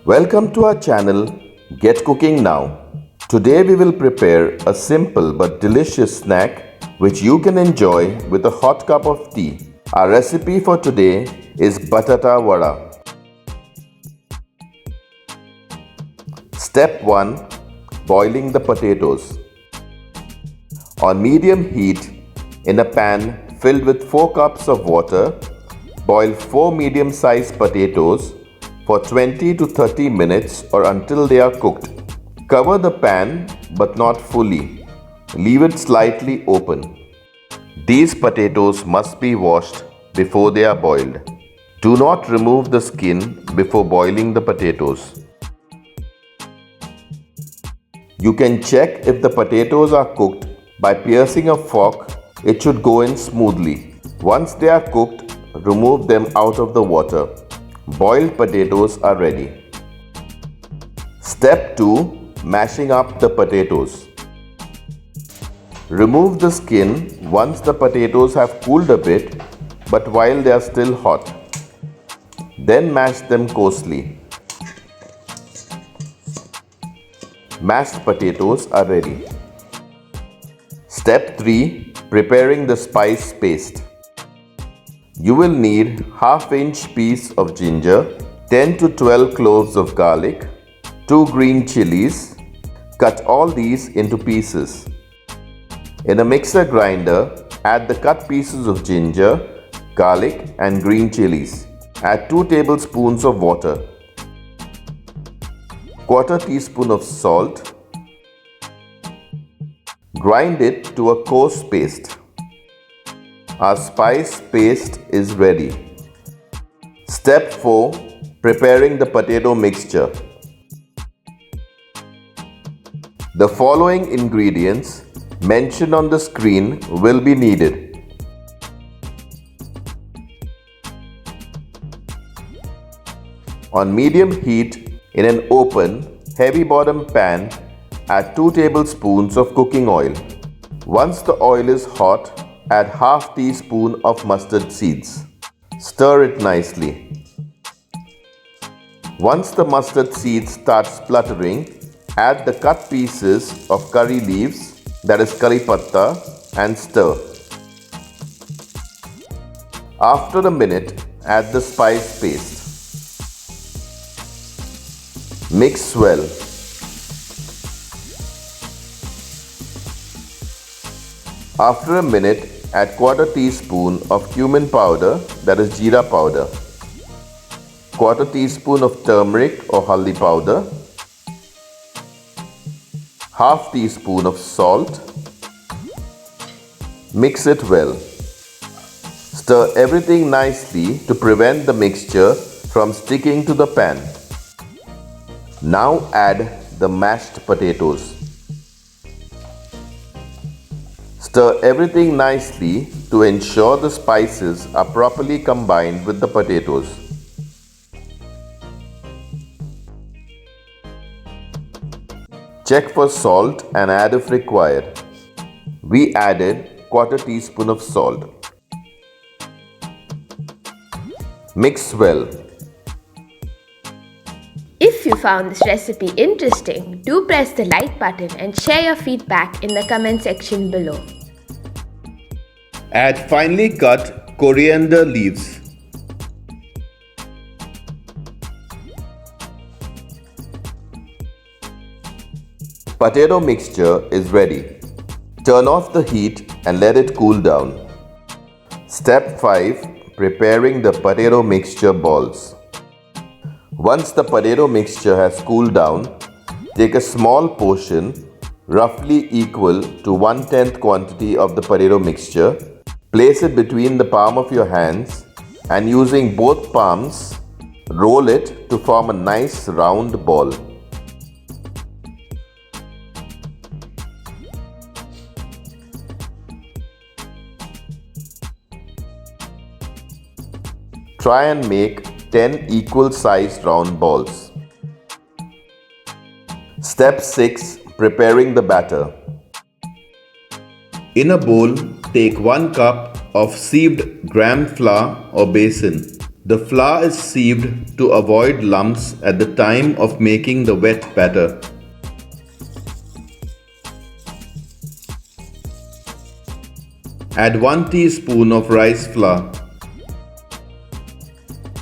Welcome to our channel Get Cooking Now. Today we will prepare a simple but delicious snack which you can enjoy with a hot cup of tea. Our recipe for today is Batata Vada. Step 1. Boiling the potatoes. On medium heat, in a pan filled with 4 cups of water, boil 4 medium-sized potatoes for 20 to 30 minutes or until they are cooked. Cover the pan but not fully. Leave it slightly open. These potatoes must be washed before they are boiled. Do not remove the skin before boiling the potatoes. You can check if the potatoes are cooked by piercing a fork. It should go in smoothly. Once they are cooked, remove them out of the water. Boiled potatoes are ready. Step 2. Mashing up the potatoes. Remove the skin once the potatoes have cooled a bit, but while they are still hot. Then mash them coarsely. Mashed potatoes are ready. Step 3. Preparing the spice paste. You will need half-inch piece of ginger, 10 to 12 cloves of garlic, 2 green chilies. Cut all these into pieces. In a mixer grinder, add the cut pieces of ginger, garlic and green chilies. Add 2 tablespoons of water, quarter teaspoon of salt. Grind it to a coarse paste. Our spice paste is ready. Step 4. Preparing the potato mixture. The following ingredients mentioned on the screen will be needed. On medium heat, in an open, heavy bottom pan, add 2 tablespoons of cooking oil. Once the oil is hot, add half teaspoon of mustard seeds. Stir it nicely. Once the mustard seeds start spluttering, add the cut pieces of curry leaves, that is curry patta, and stir. After a minute, add the spice paste. Mix well. After a minute, add quarter teaspoon of cumin powder, that is jeera powder, quarter teaspoon of turmeric or haldi powder, half teaspoon of salt. Mix it well. Stir everything nicely to prevent the mixture from sticking to the pan. Now add the mashed potatoes. Stir everything nicely to ensure the spices are properly combined with the potatoes. Check for salt and add if required. We added quarter teaspoon of salt. Mix well. If you found this recipe interesting, do press the like button and share your feedback in the comment section below. Add finely cut coriander leaves. Potato mixture is ready. Turn off the heat and let it cool down. Step 5. Preparing the potato mixture balls. Once the potato mixture has cooled down, take a small portion, roughly equal to 1/10 quantity of the potato mixture. Place it between the palm of your hands and using both palms, roll it to form a nice round ball. Try and make 10 equal sized round balls. Step 6. Preparing the batter. In a bowl, take 1 cup of sieved gram flour or besan. The flour is sieved to avoid lumps at the time of making the wet batter. Add 1 teaspoon of rice flour,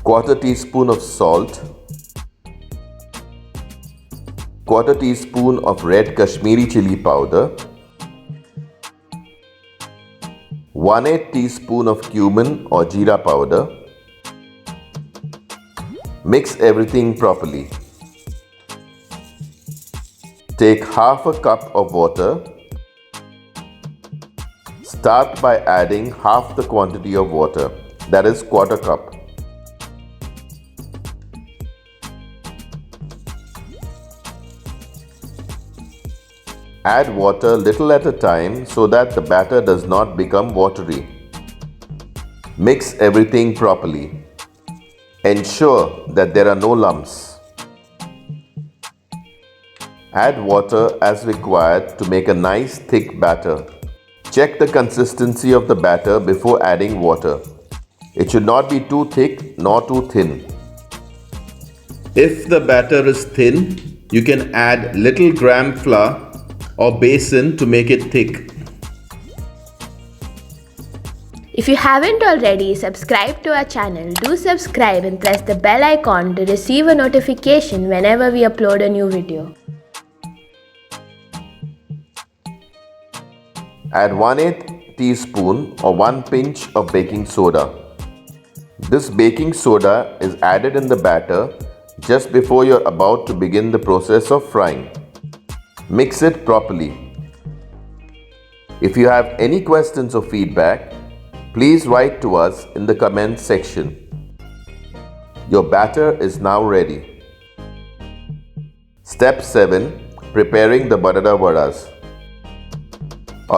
quarter teaspoon of salt, quarter teaspoon of red Kashmiri chili powder, 1/8 teaspoon of cumin or jeera powder. Mix everything properly. Take half a cup of water. Start by adding half the quantity of water, that is quarter cup. Add water little at a time so that the batter does not become watery. Mix everything properly. Ensure that there are no lumps. Add water as required to make a nice thick batter. Check the consistency of the batter before adding water. It should not be too thick nor too thin. If the batter is thin, you can add little gram flour or besan to make it thick. If you haven't already subscribed to our channel, do subscribe and press the bell icon to receive a notification whenever we upload a new video. Add 1/8 teaspoon or 1 pinch of baking soda. This baking soda is added in the batter just before you're about to begin the process of frying. Mix it properly. If you have any questions or feedback, please write to us in the comment section. Your batter is now ready. Step 7. Preparing the Batata Vadas.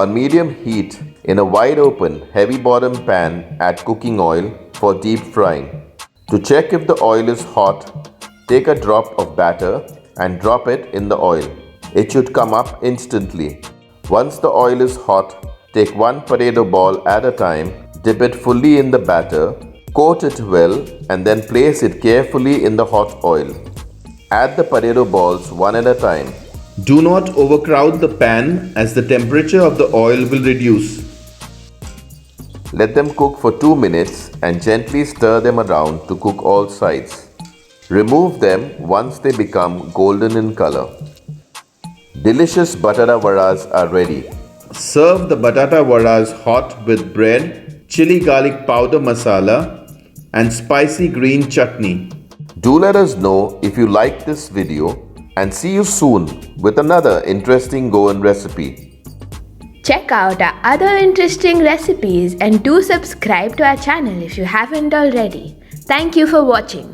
On medium heat, in a wide open, heavy bottom pan, add cooking oil for deep frying. To check if the oil is hot, take a drop of batter and drop it in the oil. It should come up instantly. Once the oil is hot, take one potato ball at a time, dip it fully in the batter, coat it well, and then place it carefully in the hot oil. Add the potato balls one at a time. Do not overcrowd the pan as the temperature of the oil will reduce. Let them cook for 2 minutes and gently stir them around to cook all sides. Remove them once they become golden in color. Delicious Batata Vadas are ready. Serve the Batata Vadas hot with bread, chili garlic powder masala, and spicy green chutney. Do let us know if you like this video, and see you soon with another interesting Goan recipe. Check out our other interesting recipes and do subscribe to our channel if you haven't already. Thank you for watching.